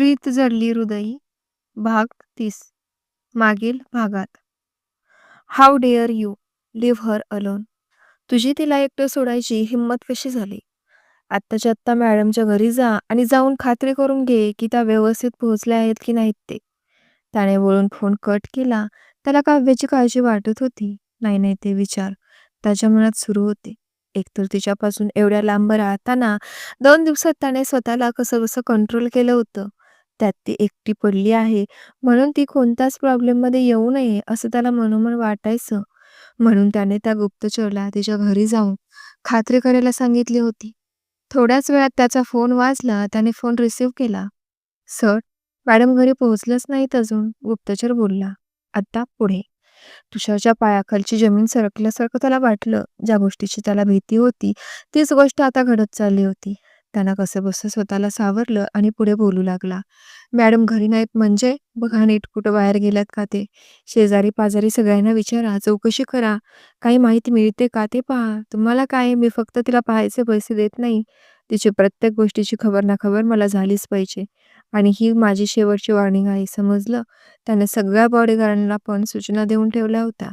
प्रीत जडली हृदयी भाग 30. मागील भागात. How dare you leave her alone. तुझी तिला एकटं सोडायची हिंमत कशी झाली? आत्ताच्या आत्ता मॅडमच्या घरी जा आणि जाऊन खात्री करून घे की त्या व्यवस्थित पोहोचल्या आहेत की नाहीत ते. त्याने वळून फोन कट केला. त्याला काव्याची काळजी वाटत होती. नाही नाही ते विचार त्याच्या मनात सुरू होते. एकतर तिच्यापासून एवढ्या लांब राहताना 2 दिवसात त्याने स्वतःला कसं बसं कंट्रोल केलं होतं. त्यात ती एकटी पडली आहे म्हणून ती कोणत्याच प्रॉब्लेममध्ये येऊ नये असं त्याला मनोमन वाटायचं. म्हणून त्याने त्या गुप्तचरला तिच्या घरी जाऊन खात्री करायला सांगितली होती. थोड्याच वेळात त्याचा फोन वाजला. त्याने फोन रिसीव्ह केला. सर, मॅडम घरी पोहोचलंच नाहीत अजून, गुप्तचर बोलला. आता पुढे. तुषारच्या पायाखालची जमीन सरकल्यासारखं त्याला वाटलं. ज्या गोष्टीची त्याला भीती होती तीच गोष्ट आता घडत चालली होती. त्यानं कसंबसं स्वतःला सावरलं आणि पुढे बोलू लागला. मॅडम घरी नाहीत म्हणजे? बघा नीट कुठं बाहेर गेल्यात का ते. शेजारी पाजारी सगळ्यांना विचारा, चौकशी करा. काही माहिती मिळते का ते पहा. तुम्हाला काय, मी फक्त तिला पाहायचे पैसे देत नाही. तिची प्रत्येक गोष्टीची खबर ना खबर मला झालीच पाहिजे. आणि ही माझी शेवटची वॉर्निंग आहे, समजलं? त्याने सगळ्या बॉडीगार्डांना पण सूचना देऊन ठेवल्या होत्या.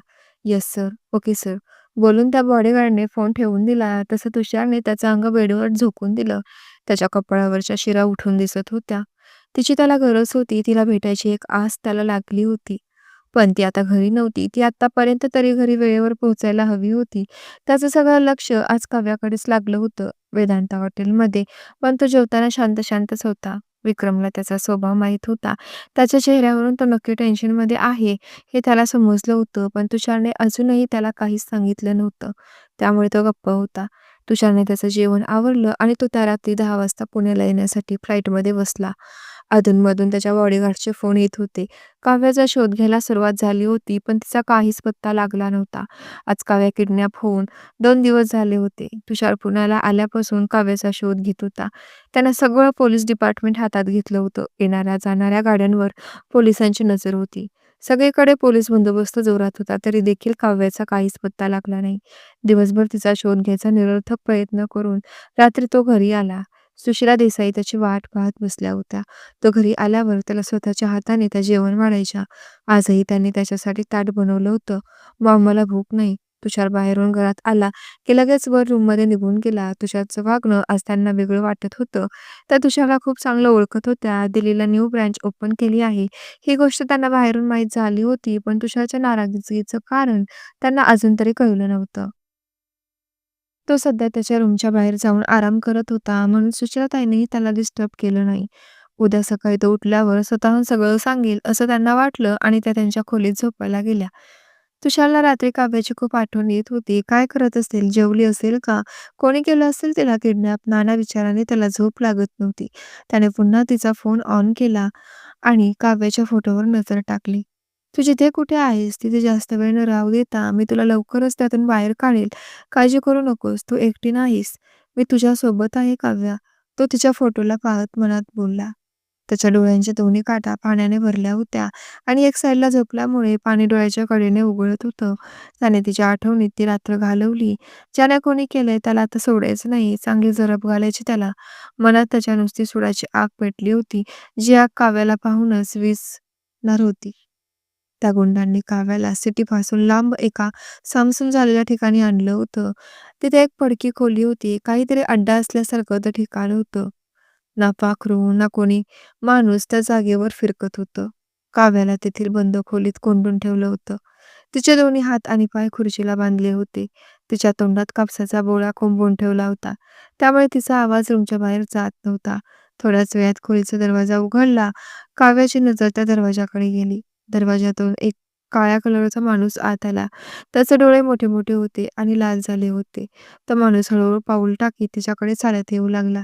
येस सर, ओके सर बोलून त्या बॉडीगार्डने फोन ठेवून दिला. तसं तुषारने त्याचं अंग बेडवर झोकून दिलं. त्याच्या कपाळावरच्या शिरा उठून दिसत होत्या. तिची त्याला गरज होती. तिला भेटायची एक आस त्याला लागली होती. पण ती आता घरी नव्हती. ती आत्तापर्यंत तरी घरी वेळेवर पोहोचायला हवी होती. त्याचं सगळं लक्ष आज काव्याकडेच लागलं होतं. वेदांता हॉटेलमध्ये. पण तो जेवताना शांत शांतच होता. विक्रमला त्याचा स्वभाव माहीत होता. त्याच्या चेहऱ्यावरून तो नक्की टेन्शनमध्ये आहे हे त्याला समजलं होतं. पण तुषारने अजूनही त्याला काहीच सांगितलं नव्हतं. त्यामुळे तो गप्प होता. तुषारने त्याचं जेवण आवरलं आणि तो त्या रात्री 10 वाजता पुण्याला येण्यासाठी फ्लाईटमध्ये बसला. अधूनमधून त्याच्या बॉडीगार्डचे फोन येत होते. काव्याचा शोध घ्यायला सुरुवात झाली होती पण तिचा काहीच पत्ता लागला नव्हता. आज काव्या किडनॅप होऊन 2 दिवस झाले होते. तुषार पुण्याला आल्यापासून काव्याचा शोध घेत होता. त्यानं सगळं पोलीस डिपार्टमेंट हातात घेतलं होतं. येणाऱ्या जाणाऱ्या गाड्यांवर पोलिसांची नजर होती. सगळीकडे पोलीस बंदोबस्त जोरात होता. तरी देखील काव्याचा काहीच पत्ता लागला नाही. दिवसभर तिचा शोध घ्यायचा निरर्थक प्रयत्न करून रात्री तो घरी आला. सुशीला देसाई त्याची वाट पाहत बसल्या होत्या. तो घरी आल्यावर त्याला स्वतःच्या हाताने त्या जेवण वाढायच्या. आजही त्यांनी त्याच्यासाठी ताट बनवलं होतं. मग मला भूक नाही. तुषार बाहेरून घरात आला की लगेच वर रूममध्ये निघून गेला. तुषारचं वागणं आज त्यांना वेगळं वाटत होतं. त्या तुषारला खूप चांगलं ओळखत होत्या. दिल्लीला न्यू ब्रँच ओपन केली आहे ही गोष्ट त्यांना बाहेरून माहीत झाली होती. पण तुषारच्या नाराजगीचं कारण त्यांना अजून तरी कळलं नव्हतं. तो सध्या त्याच्या रूमच्या बाहेर जाऊन आराम करत होता म्हणून सुचेताताईंनीही त्याला डिस्टर्ब केलं नाही. उद्या सकाळी तो उठल्यावर स्वतःहून सगळं सांगेल असं त्यांना वाटलं आणि त्या त्यांच्या खोलीत झोपायला गेल्या. तुषारला रात्री काव्याची खूप आठवण येत होती. काय करत असेल, जेवली असेल का, कोणी केलं असेल तिला किडनॅप, नाना विचाराने त्याला झोप लागत नव्हती. त्याने पुन्हा तिचा फोन ऑन केला आणि काव्याच्या फोटोवर नजर टाकली. तू जिथे कुठे आहेस तिथे जास्त वेळ न राहू देता मी तुला लवकरच त्यातून बाहेर काढेल. काळजी करू नकोस, तू एकटी नाहीस. मी तुझ्या सोबत आहे काव्या. तो तिच्या फोटोला पाहत मनात बोलला. त्याच्या डोळ्यांच्या दोन्ही काटा पाण्याने भरल्या होत्या आणि एक साईडला झोपल्यामुळे पाणी डोळ्याच्या कडेने उघळत होतं. त्याने तिच्या आठवणीत ती रात्र घालवली. ज्याने कोणी केलंय त्याला आता सोडायचं नाही. चांगली जरब घालायची त्याला. मनात त्याच्या नुसती सुडाची आग पेटली होती. जी आग काव्याला पाहूनच विझणार होती. त्या गुंडांनी काव्याला सिटीपासून लांब एका सामसूम झालेल्या ठिकाणी आणलं होतं. तिथे एक पडकी खोली होती. काहीतरी अड्डा असल्यासारखं ते ठिकाण होतं. ना पाखरू ना कोणी माणूस त्या जागेवर फिरकत होतं. काव्याला तेथील बंद खोलीत कोंडून ठेवलं होतं. तिचे दोन्ही हात आणि पाय खुर्चीला बांधले होते. तिच्या तोंडात कापसाचा बोळा कोंबून ठेवला होता. त्यामुळे तिचा आवाज रूमच्या बाहेर जात नव्हता. थोड्याच वेळात खोलीचा दरवाजा उघडला. काव्याची नजर त्या दरवाजाकडे गेली. दरवाजातून एक काळ्या कलरचा माणूस आत आला. त्याचे डोळे मोठे मोठे होते आणि लाल झाले होते. तो माणूस हळूहळू पाऊल टाकीत तिच्याकडे चालत येऊ लागला.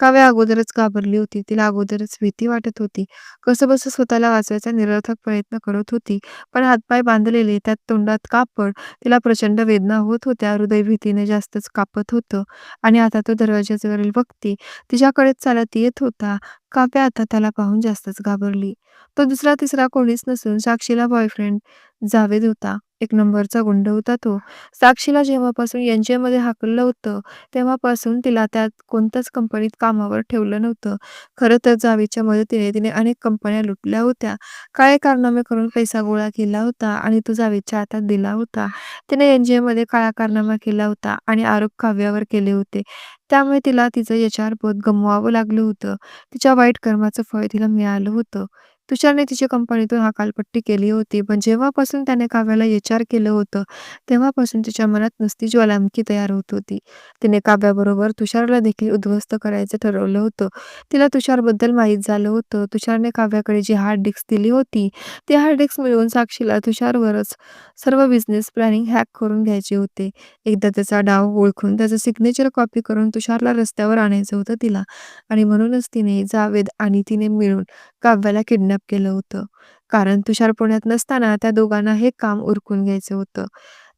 काव्या अगोदरच घाबरली होती. तिला अगोदरच भीती वाटत होती. कसंबसं स्वतःला वाचवायचा निरर्थक प्रयत्न करत होती. पण हातपाय बांधलेले, त्यात तोंडात कापड. तिला प्रचंड वेदना होत होत्या. हृदय भीतीने जास्तच कापत होतं. आणि आता तो दरवाजाजवळील व्यक्ती तिच्याकडेच चालत येत होता. काव्या आता त्याला पाहून जास्तच घाबरली. तो दुसरा तिसरा कोणीच नसून साक्षीला बॉयफ्रेंड जावेद होता. एक नंबरचा गुंड होता तो. साक्षीला जेव्हापासून एन-जी-ओमध्ये हाकललं होतं, तेव्हापासून तिला त्यात कोणत्याच कंपनीत कामावर ठेवलं नव्हतं. खरं तर जावेदच्या मदतीने तिने अनेक कंपन्या लुटल्या होत्या. काळे कारनामे करून पैसा गोळा केला होता आणि तो जावेदच्या हातात दिला होता. तिने एन-जी-ओमध्ये काळा कारनामा केला होता आणि आरोप काव्यावर केले होते. त्यामुळे तिला तिचं एच-आर पद गमवावं लागलं होतं. तिच्या वाईट कर्माचं फळ तिला मिळालं होतं. तुषारने तिची कंपनीतून हकालपट्टी केली होती, पण जेव्हापासून त्याने काव्याला एच-आर केलं होतं, तेव्हापासून तिच्या मनात नुसती ज्वालामुखी तयार होत होती. तिने काव्याबरोबर तुषारला देखील उद्ध्वस्त करायचं ठरवलं होतं. तिला तुषारबद्दल माहीत झालं होतं. तुषारने काव्याकडे जी हार्ड डिस्क दिली होती, ती हार्ड डिस्क मिळवून साक्षीला तुषारवरच सर्व बिझनेस प्लॅनिंग हॅक करून घ्यायचे होते. एकदा त्याचा डाव ओळखून त्याचं सिग्नेचर कॉपी करून तुषारला रस्त्यावर आणायचं होतं तिला आणि म्हणूनच तिने जावेद आणि तिने मिळून काव्याला किडनॅप केलं होतं. कारण तुषार पुण्यात नसताना त्या दोघांना हे काम उरकून घ्यायचं होतं.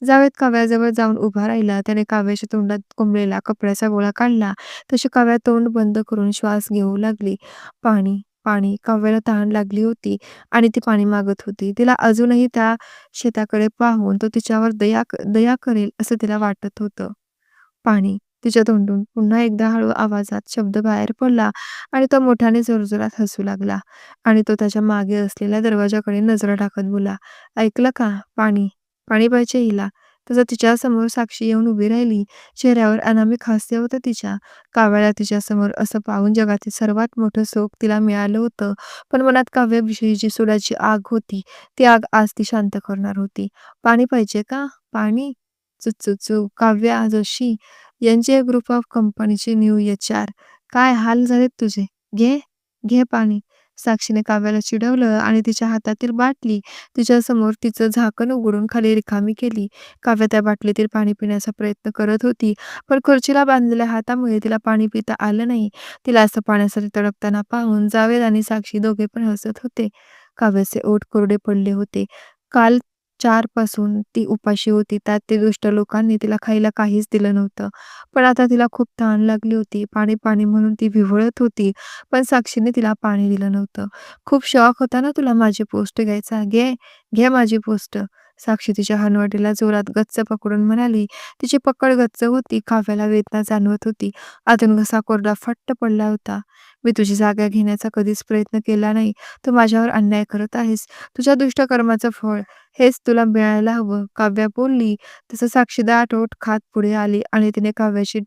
जावेद काव्याजवळ जाऊन उभा राहिला. त्याने काव्याच्या तोंडात कोंबलेला कपड्याचा गोळा काढला. तशी काव्या तोंड बंद करून श्वास घेऊ लागली. पाणी, पाणी. काव्याला तहान लागली होती आणि ती पाणी मागत होती. तिला अजूनही त्या शेताकडे पाहून तो तिच्यावर दया करेल असं तिला वाटत होतं. पाणी. तिच्या तोंडून पुन्हा एकदा हळू आवाजात शब्द बाहेर पडला आणि तो मोठ्याने जोरजोरात हसू लागला आणि तो त्याच्या मागे असलेल्या दरवाजाकडे नजरा टाकत बोलला, "ऐकलं का? पाणी. पाणी पाहिजे हिला." तसं तिच्यासमोर साक्षी येऊन उभी राहिली. चेहऱ्यावर अनामिक हास्य होतं तिच्या. काव्याला तिच्यासमोर असं पाहून जगातील सर्वात मोठं सुख तिला मिळालं होतं. पण मनात काव्याविषयी जी सुडाची आग होती, ती आग आज ती शांत करणार होती. "पाणी पाहिजे का? पाणी?" चुचुचू. काव्या जोशी यांचे ग्रुप ऑफ कंपनीचे न्यू एच-आर. काय हाल झालेत तुझे. घे, घे पाणी. साक्षीने काव्याला चिडवलं आणि तिच्या हातातील बाटली तिच्यासमोर तिचं झाकण उघडून खाली रिकामी केली. काव्या त्या बाटलीतील पाणी पिण्याचा प्रयत्न करत होती, पण खुर्चीला बांधलेल्या हातामुळे तिला पाणी पिता आलं नाही. तिला असं पाण्यासाठी तडपताना पाहून जावेद आणि साक्षी दोघे पण हसत होते. काव्याचे ओठ कोरडे पडले होते. काल 4 पासून ती उपाशी होती. त्यात ते दुष्ट लोकांनी तिला खायला काहीच दिलं नव्हतं. पण आता तिला खूप तहान लागली होती. पाणी, पाणी म्हणून ती विव्हळत होती. पण साक्षीने तिला पाणी दिलं नव्हतं. "खूप शौक होता ना तुला माझी पोस्ट घ्यायचा. घे, घे माझी पोस्ट." साक्षी तिच्या हनुवटीला जोरात गच्च पकडून म्हणाली. तिची पकड गच्च होती. काव्याला वेदना जाणवत होती. आतून घसा कोरडा फट्ट पडला होता. "मी तुझी जागा घेण्याचा कधीच प्रयत्न केला नाही. तू माझ्यावर अन्याय करत आहेस. तुझ्या दुष्ट कर्माचं फळ हेच तुला मिळायला हवं." काव्या बोलली. तसं साक्षी दाट ओठ खात पुढे आली आणि तिने काव्याची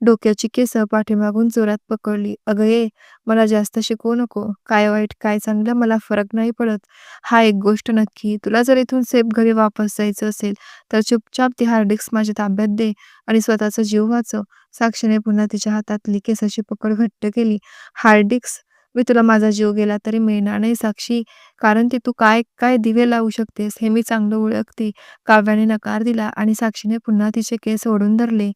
डोक्याची केसं पाठीमागून जोरात पकडली. "अगं ये, मला जास्त शिकवू नको. काय वाईट काय चांगलं मला फरक नाही पडत. हा एक गोष्ट नक्की, तुला जर इथून सेफ घरी वापस जायचं असेल तर चुपचाप ती हार्ड डिस्क माझ्या ताब्यात दे आणि स्वतःचा जीव वाचव." साक्षीने पुन्हा तिच्या हातातली केसाची पकड घट्ट केली. "Hard disk? मी तुला माझा जीव गेला तरी मिळणार नाही साक्षी. कारण ती तू काय काय दिवे लावू शकतेस हे मी चांगलं ओळखते." काव्याने नकार दिला आणि साक्षीने पुन्हा तिचे केस ओढून धरले.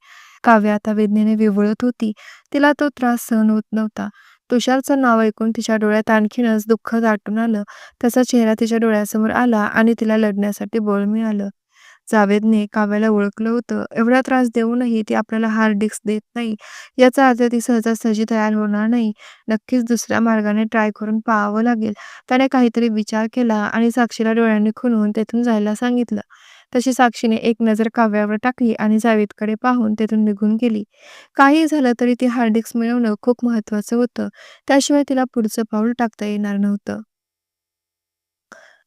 काव्या आता वेदनेने विव्हळत होती. तिला तो त्रास सहन होत नव्हता. तुषारचं नाव ऐकून तिच्या डोळ्यात आणखीनच दुःख दाटून आलं. त्याचा चेहरा तिच्या डोळ्यासमोर आला आणि तिला लढण्यासाठी बळ मिळालं. जावेदने काव्याला ओळखलं होतं. एवढा त्रास देऊनही ती आपल्याला हार्ड डिस्क देत नाही, याचा अर्थ ती सहजासहजी तयार होणार नाही. नक्कीच दुसऱ्या मार्गाने ट्राय करून पाहावं लागेल. त्याने काहीतरी विचार केला आणि साक्षीला डोळ्यांनी खुनवून तेथून जायला सांगितलं. तशी साक्षीने एक नजर काव्यावर टाकली आणि जावेदकडे पाहून तेथून निघून गेली. काही झालं तरी ती हार्ड डिस्क मिळवणं खूप महत्त्वाचं होतं. त्याशिवाय तिला पुढचं पाऊल टाकता येणार नव्हतं.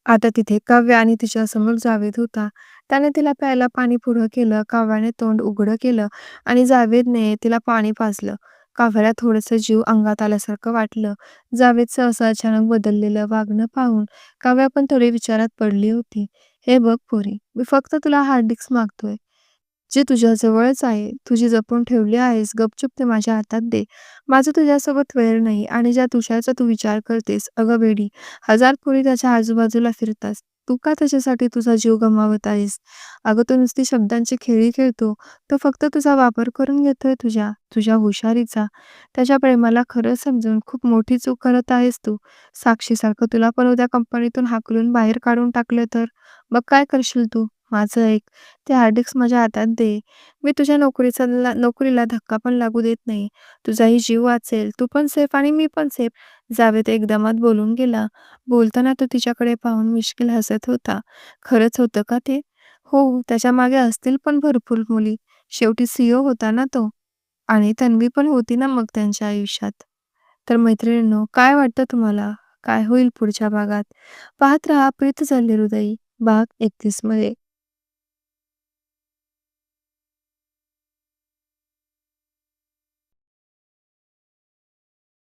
आता तिथे काव्या आणि तिच्यासमोर जावेद होता. त्याने तिला प्यायला पाणी पुढं केलं. काव्याने तोंड उघडं केलं आणि जावेदने तिला पाणी पाजलं. काव्याला थोडंसं जीव अंगात आल्यासारखं वाटलं. जावेदचं असं अचानक बदललेलं वागणं पाहून काव्या पण थोडी विचारात पडली होती. "हे बघ पोरी, मी फक्त तुला हार्ड डिस्क मागतोय. जे तुझ्या जवळच आहे, तुझी जपून ठेवली आहेस, गपचूप ते माझ्या हातात दे. माझा तुझ्यासोबत वैर नाही आणि ज्या तुषारचा तू विचार करतेस, अगं वेडी, हजार पोरी त्याच्या आजूबाजूला फिरतात. तू का त्याच्यासाठी तुझा जीव गमावत आहेस? अगं तो नुसती शब्दांची खेळी खेळतो. तो फक्त तुझा वापर करून घेतोय तुझ्या, तुझ्या हुशारीचा. त्याच्या प्रेमाला खरं समजून खूप मोठी चूक करत आहेस तू. साक्षीसारखं तुला पण उद्या कंपनीतून हाकलून बाहेर काढून टाकलं तर? मग काय करशील तू? माझं ऐक. ते हार्ड डिस्क माझ्या हातात दे. मी तुझ्या नोकरीला धक्का पण लागू देत नाही. तुझाही जीव वाचेल. तू पण सेफ आणि मी पण सेफ." जावेद एकदमात बोलून गेला. बोलताना तो तिच्याकडे पाहून मिश्किल हसत होता. खरंच होतं का ते? हो, त्याच्या मागे असतील पण भरपूर मुली. शेवटी सीईओ होता ना तो. आणि तन्वी पण होती ना मग त्यांच्या आयुष्यात. तर मैत्रिणींनो, काय वाटतं तुम्हाला? काय होईल पुढच्या भागात? पाहत रहा प्रीत झाले हृदयी भाग 31 मध्ये.